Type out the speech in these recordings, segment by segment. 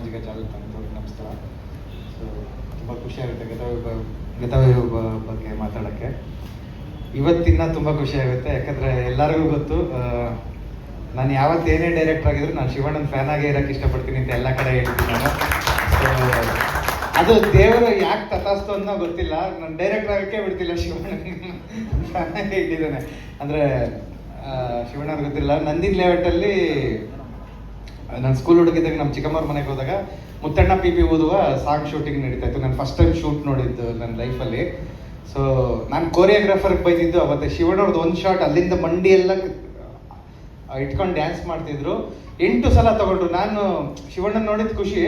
ಸಾಮಾಜಿಕ ಜಾಲತಾಣದವ್ರಿಗೆ ನಮಸ್ಕಾರ. ಸೊ ತುಂಬ ಖುಷಿಯಾಗುತ್ತೆ ಗತವೈಭವ ಬಗ್ಗೆ ಮಾತಾಡೋಕ್ಕೆ. ಇವತ್ತಿನ ತುಂಬ ಖುಷಿಯಾಗುತ್ತೆ, ಯಾಕಂದರೆ ಎಲ್ಲರಿಗೂ ಗೊತ್ತು ನಾನು ಯಾವತ್ತೇನೇ ಡೈರೆಕ್ಟರ್ ಆಗಿದ್ರು ನಾನು ಶಿವಣ್ಣನ ಫ್ಯಾನ್ ಆಗೇ ಇರೋಕ್ಕೆ ಇಷ್ಟಪಡ್ತೀನಿ ಅಂತ ಎಲ್ಲ ಕಡೆ ಹೇಳ್ತೀನಿ ನಾನು. ಸೊ ಅದು ದೇವರು ಯಾಕೆ ತಥಾಸ್ತು ಅನ್ನೋ ಗೊತ್ತಿಲ್ಲ, ನಾನು ಡೈರೆಕ್ಟರ್ ಆಗೋಕ್ಕೆ ಬಿಡ್ತಿಲ್ಲ. ಶಿವಣ್ಣ ಫ್ಯಾನ್ ಆಗೇ ಇಟ್ಟಿದ್ದಾನೆ ಅಂದರೆ ಶಿವಣ್ಣವ್ರಿಗೆ ಗೊತ್ತಿಲ್ಲ. ನಂದಿನ ಲೇಔಟಲ್ಲಿ ನಾನು ಸ್ಕೂಲ್ ಹುಡುಗಿದ್ದಾಗ ನಮ್ಮ ಚಿಕ್ಕಮ್ಮವ್ರ ಮನೆಗೆ ಹೋದಾಗ ಮುತ್ತಣ್ಣ ಪಿ ಓದುವ ಸಾಂಗ್ ಶೂಟಿಂಗ್ ನಡೀತಾ ಇತ್ತು. ನಾನು ಫಸ್ಟ್ ಟೈಮ್ ಶೂಟ್ ನೋಡಿದ್ದು ನನ್ನ ಲೈಫಲ್ಲಿ. ಸೊ ನಾನು ಕೋರಿಯೋಗ್ರಾಫರ್ಗೆ ಬೈದಿದ್ದು ಅವತ್ತೆ. ಶಿವಣ್ಣವ್ರದ್ದು ಒಂದು ಶಾಟ್ ಅಲ್ಲಿಂದ ಮಂಡಿ ಎಲ್ಲ ಇಟ್ಕೊಂಡು ಡ್ಯಾನ್ಸ್ ಮಾಡ್ತಿದ್ರು. 8 ಸಲ ತಗೊಂಡ್ರು. ನಾನು ಶಿವಣ್ಣನ ನೋಡಿದ ಖುಷಿ,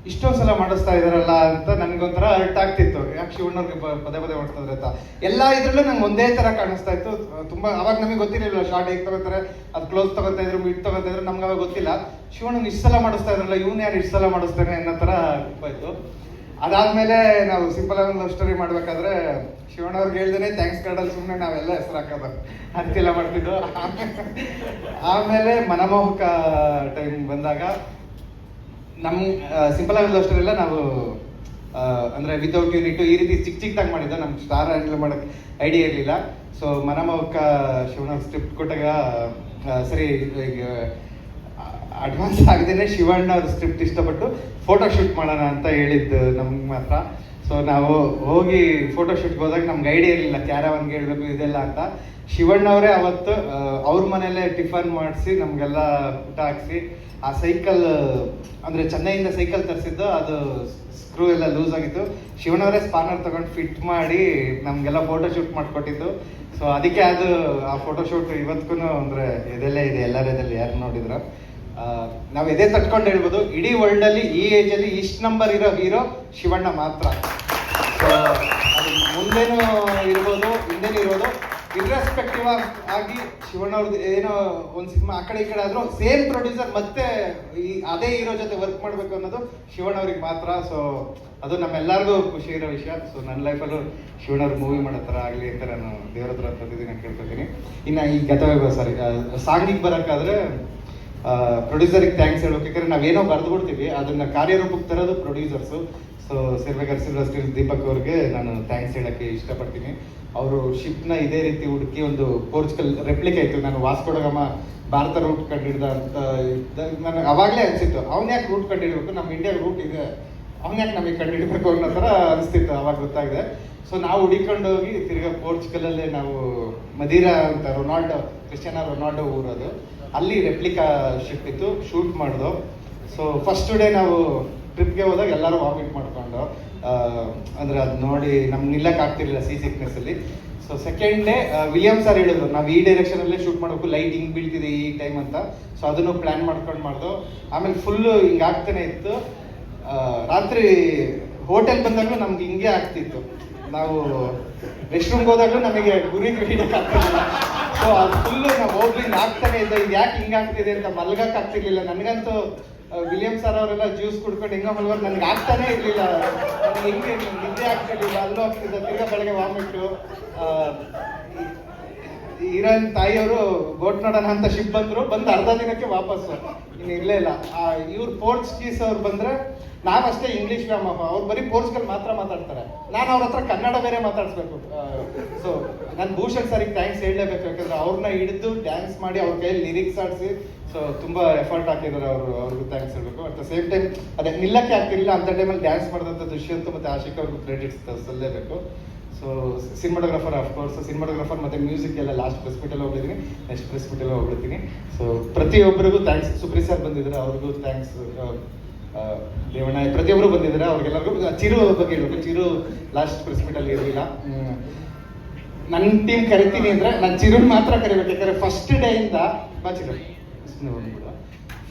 ಇಷ್ಟೊಂದು ಸಲ ಮಾಡಿಸ್ತಾ ಇದಾರಲ್ಲ ಅಂತ ನನಗೊಂಥರ ಅರ್ಟ್ ಆಗ್ತಿತ್ತು. ಯಾಕೆ ಶಿವಣ್ಣವ್ರಿಗೆ ಪದೇ ಪದೇ ಮಾಡ್ತಿದ್ರೆ ಅಂತ. ಎಲ್ಲ ಇದ್ರಲ್ಲೂ ನಂಗೆ ಒಂದೇ ಥರ ಕಾಣಿಸ್ತಾ ಇತ್ತು. ತುಂಬ ಅವಾಗ ನಮಗೆ ಗೊತ್ತಿರಲಿಲ್ಲ ಶಾರ್ಟ್ ಹೇಗೆ ತಗೋತಾರೆ, ಅದು ಕ್ಲೋಸ್ ತಗೋತಾ ಇದ್ರು, ಮಿಡ್ ತಗೋತಾ ಇದ್ರು, ನಮ್ಗೆ ಅವಾಗ ಗೊತ್ತಿಲ್ಲ. ಶಿವಣ್ಣನ ಇಷ್ಟು ಸಲ ಮಾಡಿಸ್ತಾ ಇದ್ರಲ್ಲ, ಇವ್ನು ಯಾರು ಇಷ್ಟು ಸಲ ಮಾಡಿಸ್ತಾನೆ ಅನ್ನೋ ಥರ ಇತ್ತು. ಅದಾದಮೇಲೆ ನಾವು ಸಿಂಪಲ್ ಆಗಿ ಒಂದು ಲವ್ ಸ್ಟೋರಿ ಮಾಡಬೇಕಾದ್ರೆ ಶಿವಣ್ಣವ್ರಿಗೆ ಹೇಳ್ದೇನೆ ಥ್ಯಾಂಕ್ಸ್ ಕಾರ್ಡಲ್ಲಿ ಸುಮ್ಮನೆ ನಾವೆಲ್ಲ ಹೆಸರು ಹಾಕೋದು ಅದಕ್ಕೆಲ್ಲ ಮಾಡ್ತಿದ್ದು. ಆಮೇಲೆ ಮನಮೋಹಕ ಟೈಮ್ ಬಂದಾಗ ನಮ್ಮ ಸಿಂಪಲ್ ಆಗಿ ಲವ್ ಸ್ಟೋರಿ ಎಲ್ಲ ನಾವು ಅಂದರೆ ವಿತೌಟ್ ಯೂನಿಟ್ ಈ ರೀತಿ ಚಿಕ್ಕದಾಗಿ ಮಾಡಿದ್ದು. ನಮ್ಗೆ ಸ್ಟಾರ್ ಹ್ಯಾಂಡಲ್ ಮಾಡೋಕ್ಕೆ ಐಡಿಯಾ ಇರಲಿಲ್ಲ. ಸೊ ಮನಮೋಹಕ ಶಿವಣ್ಣ ಸ್ಕ್ರಿಪ್ಟ್ ಕೊಟ್ಟಾಗ ಸರಿ ಈಗ ಅಡ್ವಾನ್ಸ್ ಆಗದೇನೆ ಶಿವಣ್ಣ ಅವ್ರ ಸ್ಕ್ರಿಪ್ಟ್ ಇಷ್ಟಪಟ್ಟು ಫೋಟೋ ಶೂಟ್ ಮಾಡೋಣ ಅಂತ ಹೇಳಿದ್ದು ನಮ್ಗೆ ಮಾತ್ರ. ಸೊ ನಾವು ಹೋಗಿ ಫೋಟೋ ಶೂಟ್ಗೆ ಹೋದಾಗ ನಮ್ಗೆ ಐಡಿಯಾ ಇರಲಿಲ್ಲ ಕ್ಯಾರವನ್ಗೆ ಹೇಳ್ಬೇಕು ಇದೆಲ್ಲ ಅಂತ. ಶಿವಣ್ಣವರೇ ಅವತ್ತು ಅವ್ರ ಮನೆಯಲ್ಲೇ ಟಿಫನ್ ಮಾಡಿಸಿ ನಮಗೆಲ್ಲ ಊಟ ಹಾಕ್ಸಿ, ಆ ಸೈಕಲ್ ಅಂದರೆ ಚೆನ್ನೈಯಿಂದ ಸೈಕಲ್ ತರಿಸಿದ್ದು, ಅದು ಸ್ಕ್ರೂ ಎಲ್ಲ ಲೂಸ್ ಆಗಿತ್ತು. ಶಿವಣ್ಣವರೇ ಸ್ಪಾನರ್ ತಗೊಂಡು ಫಿಟ್ ಮಾಡಿ ನಮಗೆಲ್ಲ ಫೋಟೋ ಶೂಟ್ ಮಾಡಿಕೊಟ್ಟಿದ್ದು. ಸೊ ಅದಕ್ಕೆ ಅದು ಆ ಫೋಟೋ ಶೂಟ್ ಇವತ್ತಿಗೂ ಅಂದರೆ ಇದೆಲ್ಲೇ ಇದೆ, ಎಲ್ಲರದಲ್ಲಿ ಯಾರು ನೋಡಿದ್ರು ನಾವು ಎದೆ ತಟ್ಕೊಂಡು ಹೇಳ್ಬೋದು, ಇಡೀ ವರ್ಲ್ಡಲ್ಲಿ ಈ ಏಜಲ್ಲಿ ಇಷ್ಟು ನಂಬರ್ ಇರೋ ಹೀರೋ ಶಿವಣ್ಣ ಮಾತ್ರ. ಸೊ ಅದು ಮುಂದೇನೂ ಇರ್ಬೋದು, ಹಿಂದೇನೂ ಇರ್ಬೋದು, ಇರ್ರೆಸ್ಪೆಕ್ಟಿವ್ ಆಗಿ ಶಿವಣ್ಣವ್ರದ್ದು ಏನೋ ಒಂದು ಸಿನಿಮಾ ಆ ಕಡೆ ಈ ಕಡೆ ಆದರೂ ಸೇಮ್ ಪ್ರೊಡ್ಯೂಸರ್ ಮತ್ತೆ ಅದೇ ಹೀರೋ ಜೊತೆ ವರ್ಕ್ ಮಾಡಬೇಕು ಅನ್ನೋದು ಶಿವಣ್ಣವ್ರಿಗೆ ಮಾತ್ರ. ಸೊ ಅದು ನಮ್ಮೆಲ್ಲರಿಗೂ ಖುಷಿ ಇರೋ ವಿಷಯ. ಸೊ ನನ್ನ ಲೈಫಲ್ಲೂ ಶಿವಣ್ಣವ್ರ ಮೂವಿ ಮಾಡೋ ಥರ ಆಗಲಿ ಅಂತ ನಾನು ದೇವ್ರ ಹತ್ರ ಪ್ರತಿದಿನ ಕೇಳ್ಕೊತೀನಿ. ಇನ್ನು ಈ ಗತವೈಭವ ಸಾಂಗಿಗೆ ಬರೋಕ್ಕಾದ್ರೆ ಪ್ರೊಡ್ಯೂಸರಿಗೆ ಥ್ಯಾಂಕ್ಸ್ ಹೇಳ್ಬೇಕು. ಯಾಕಂದರೆ ನಾವೇನೋ ಬರೆದು ಬಿಡ್ತೀವಿ, ಅದನ್ನು ಕಾರ್ಯರೂಪಕ್ಕೆ ತರೋದು ಪ್ರೊಡ್ಯೂಸರ್ಸು. ಸೊ ಸಿಲ್ವೆಗರ್ ದೀಪಕ್ ಅವ್ರಿಗೆ ನಾನು ಥ್ಯಾಂಕ್ಸ್ ಹೇಳೋಕ್ಕೆ ಇಷ್ಟಪಡ್ತೀನಿ. ಅವರು ಶಿಪ್ನ ಇದೇ ರೀತಿ ಹುಡುಕಿ ಒಂದು ಪೋರ್ಚುಗಲ್ ರೆಪ್ಲಿಕಾ ಇತ್ತು. ನಾನು ವಾಸ್ಕೋಡಗಮ ಭಾರತ ರೂಟ್ ಕಂಡಿಡ್ದ ಅಂತ ನನಗೆ ಅವಾಗಲೇ ಅನಿಸಿತ್ತು, ಅವ್ನು ಯಾಕೆ ರೂಟ್ ಕಂಡಿಡ್ಬೇಕು, ನಮ್ಮ ಇಂಡಿಯಾಗೆ ರೂಟ್ ಇದೆ, ಅವ್ನು ಯಾಕೆ ನಮಗೆ ಕಂಡಿಡ್ಬೇಕು ಅನ್ನೋ ಥರ ಅನಿಸ್ತಿತ್ತು. ಅವಾಗ ಗೊತ್ತಾಗಿದೆ. ಸೊ ನಾವು ಹುಡಿಕೊಂಡು ಹೋಗಿ ತಿರ್ಗಾ ಪೋರ್ಚುಗಲಲ್ಲೇ ನಾವು ಮದೀರಾ ಅಂತ ಕ್ರಿಸ್ಟಿಯಾನೋ ರೊನಾಲ್ಡೋ ಊರದು, ಅಲ್ಲಿ ರೆಪ್ಲಿಕಾ ಶಿಪ್ ಇತ್ತು, ಶೂಟ್ ಮಾಡ್ದು. ಸೊ ಫಸ್ಟ್ ಡೇ ನಾವು ಟ್ರಿಪ್ಗೆ ಹೋದಾಗ ಎಲ್ಲರೂ ವಾಮಿಟ್ ಮಾಡ್ಕೊಂಡು ಅಂದರೆ ಅದು ನೋಡಿ ನಮ್ಗೆ ನಿಲ್ಲಕ್ಕೆ ಆಗ್ತಿರ್ಲಿಲ್ಲ ಸಿಕ್ನೆಸ್ಸಲ್ಲಿ. So second day William sir ಹೇಳಿದ್ರು ನಾವು ಈ ಡೈರೆಕ್ಷನಲ್ಲೇ ಶೂಟ್ ಮಾಡಬೇಕು, ಲೈಟ್ ಹಿಂಗೆ ಬೀಳ್ತಿದೆ ಈ ಟೈಮ್ ಅಂತ. ಸೊ ಅದನ್ನು ಪ್ಲ್ಯಾನ್ ಮಾಡ್ಕೊಂಡು ಮಾಡ್ದು. ಆಮೇಲೆ ಫುಲ್ಲು ಹಿಂಗೆ ಆಗ್ತಾನೆ ಇತ್ತು. ರಾತ್ರಿ ಹೋಟೆಲ್ ಬಂದಾಗಲೂ ನಮ್ಗೆ ಹಿಂಗೆ ಆಗ್ತಿತ್ತು. ನಾವು ರೆಸ್ಟ್ ರೂಮ್ಗೆ ಹೋದಾಗಲೂ ನಮಗೆ ಗುರಿ ಹಿಡಿಯೋಕ್ಕಾಗ್ತಿರ್ಲಿಲ್ಲ. ಸೊ ಅದು ಫುಲ್ಲು ನಾವು ಹೋಗ್ಲಿ ಆಗ್ತಾನೆ ಇದ್ದ, ಇದು ಯಾಕೆ ಹಿಂಗೆ ಆಗ್ತಿದೆ ಅಂತ ಮಲ್ಗಕ್ಕೆ ಆಗ್ತಿರ್ಲಿಲ್ಲ. ನನಗಂತೂ ವಿಲಿಯಮ್ ಸರ್ ಅವರೆಲ್ಲ ಜ್ಯೂಸ್ ಕುಡ್ಕೊಂಡು ಹಿಂಗೆ ಮಲ್ಗೋರು, ನನಗೆ ಆಗ್ತಾನೆ ಇರಲಿಲ್ಲ. ನನಗೆ ಹಿಂಗೆ ನಿದ್ದೆ ಆಗ್ತಿರ್ಲಿಲ್ಲ, ಅಲ್ಲೂ ಆಗ್ತಿದ್ದ. ತಿರ್ಗಾ ಬೆಳಗ್ಗೆ ವಾಮಿಟ್ಟು. ಹೀರೋಯಿನ್ ತಾಯಿಯವರು ಬೋಟ್ ನೋಡೋಣ ಅಂತ ಶಿಪ್ ಬಂದು ಅರ್ಧ ದಿನಕ್ಕೆ ವಾಪಸ್ಸು, ಇನ್ನು ಇರಲೇ ಇಲ್ಲ. ಇವ್ರು ಪೋರ್ಚುಗೀಸ್ ಅವ್ರು ಬಂದರೆ ನಾವಷ್ಟೇ ಇಂಗ್ಲೀಷ್ ವ್ಯಾಮೋಹ, ಅವ್ರು ಬರೀ ಪೋರ್ಚುಗಲ್ ಮಾತ್ರ ಮಾತಾಡ್ತಾರೆ. ನಾನು ಅವ್ರ ಹತ್ರ ಕನ್ನಡ ಬೇರೆ ಮಾತಾಡಿಸ್ಬೇಕು. ಸೊ ನಾನು ಭೂಷಣ್ ಸರಿಗೆ ಥ್ಯಾಂಕ್ಸ್ ಹೇಳಲೇಬೇಕು. ಯಾಕಂದರೆ ಅವ್ರನ್ನ ಹಿಡಿದು ಡ್ಯಾನ್ಸ್ ಮಾಡಿ ಅವ್ರ ಕೈಯಲ್ಲಿ ಲಿರಿಕ್ಸ್ ಆಡಿಸಿ ಸೊ ತುಂಬ ಎಫರ್ಟ್ ಹಾಕಿದ್ದಾರೆ. ಅವ್ರಿಗೂ ಥ್ಯಾಂಕ್ಸ್ ಹೇಳಬೇಕು. ಅಟ್ ದ ಸೇಮ್ ಟೈಮ್ ಅದೇ ನಿಲ್ಲಕ್ಕೆ ಆಗ್ತಿರಲಿಲ್ಲ ಅಂತ ಟೈಮಲ್ಲಿ ಡ್ಯಾನ್ಸ್ ಮಾಡಿದಂಥ ದುಷ್ಯಂತ್ ಮತ್ತು ಆಶಿಕ್ ಅವ್ರಿಗೂ ಕ್ರೆಡಿಟ್ಸ್ ಸಲ್ಲಲೇಬೇಕು. ಸೊ ಸಿನಿಮಾಟೋಗ್ರಾಫರ್ ಆಫ್ಕೋರ್ಸ್, ಸಿನಿಮಾಟೋಗ್ರಾಫರ್ ಮತ್ತು ಮ್ಯೂಸಿಕ್ ಎಲ್ಲ ಲಾಸ್ಟ್ ಪ್ರೆಸ್ ಮೀಟಲ್ಲಿ ಹೋಗ್ಬಿದ್ದೀನಿ, ನೆಕ್ಸ್ಟ್ ಪ್ರೆಸ್ ಮೀಟಲ್ಲಿ ಹೋಗ್ಬಿಡ್ತೀನಿ. ಸೊ ಪ್ರತಿಯೊಬ್ಬರಿಗೂ ಥ್ಯಾಂಕ್ಸ್. ಸುಪ್ರೀತ್ ಸರ್ ಬಂದಿದ್ದಾರೆ, ಅವ್ರಿಗೂ ಥ್ಯಾಂಕ್ಸ್. ದೇವಣ್ಣ ಪ್ರತಿಯೊಬ್ಬರು ಬಂದಿದ್ದಾರೆ, ಅವ್ರಿಗೆಲ್ಲರಿಗೂ. ಚಿರು ಬಗ್ಗೆ ಹೇಳ್ಬೇಕು, ಚಿರು ಲಾಸ್ಟ್ ಪ್ರೆಸ್ ಮೀಟಲ್ಲಿ ಇರಲಿಲ್ಲ. ನನ್ನ ಟೀಮ್ ಕರಿತೀನಿ ಅಂದರೆ ನಾನು ಚಿರುನ್ ಮಾತ್ರ ಕರಿಬೇಕು. ಯಾಕಂದರೆ ಫಸ್ಟ್ ಡೇಯಿಂದ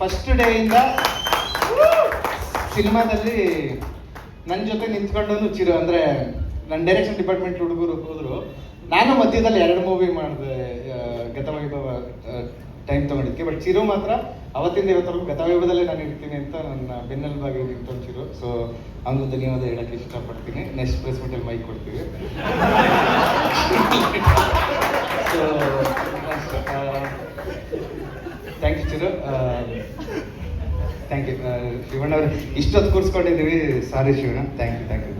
ಫಸ್ಟ್ ಡೇಯಿಂದ ಸಿನಿಮಾದಲ್ಲಿ ನನ್ನ ಜೊತೆ ನಿಂತ್ಕೊಂಡು ಚಿರು ಅಂದರೆ ನನ್ನ ಡೈರೆಕ್ಷನ್ ಡಿಪಾರ್ಟ್ಮೆಂಟ್ ಹುಡುಗರು ಹೋದರು. ನಾನು ಮಧ್ಯದಲ್ಲಿ 2 ಮೂವಿ ಮಾಡಿದೆ ಗತವೈಭವ ಟೈಮ್ ತೊಗೊಂಡಿದ್ದಕ್ಕೆ. ಬಟ್ ಚಿರು ಮಾತ್ರ ಅವತ್ತಿಂದ ಇವತ್ತರೆಗೂ ಗತವೈಭವದಲ್ಲೇ ನಾನು ಇರ್ತೀನಿ ಅಂತ ನನ್ನ ಬೆನ್ನೆಲುಬಾಗಿ ನಿಂತ್ಕೊಂಡು ಚಿರು. ಸೊ ಅವನು ಧನ್ಯವಾದ ಹೇಳೋಕ್ಕೆ ಇಷ್ಟಪಡ್ತೀನಿ. ನೆಕ್ಸ್ಟ್ ಪ್ರೆಸ್ ಮೀಟಲ್ಲಿ ಮೈಕ್ ಕೊಡ್ತೀವಿ. So thanks Chiru. Thank you Shivanna ಅವ್ರೆ, ಇಷ್ಟೊತ್ತು ಕೂರಿಸ್ಕೊಂಡಿದ್ದೀವಿ. Sorry Shivanna, thank you.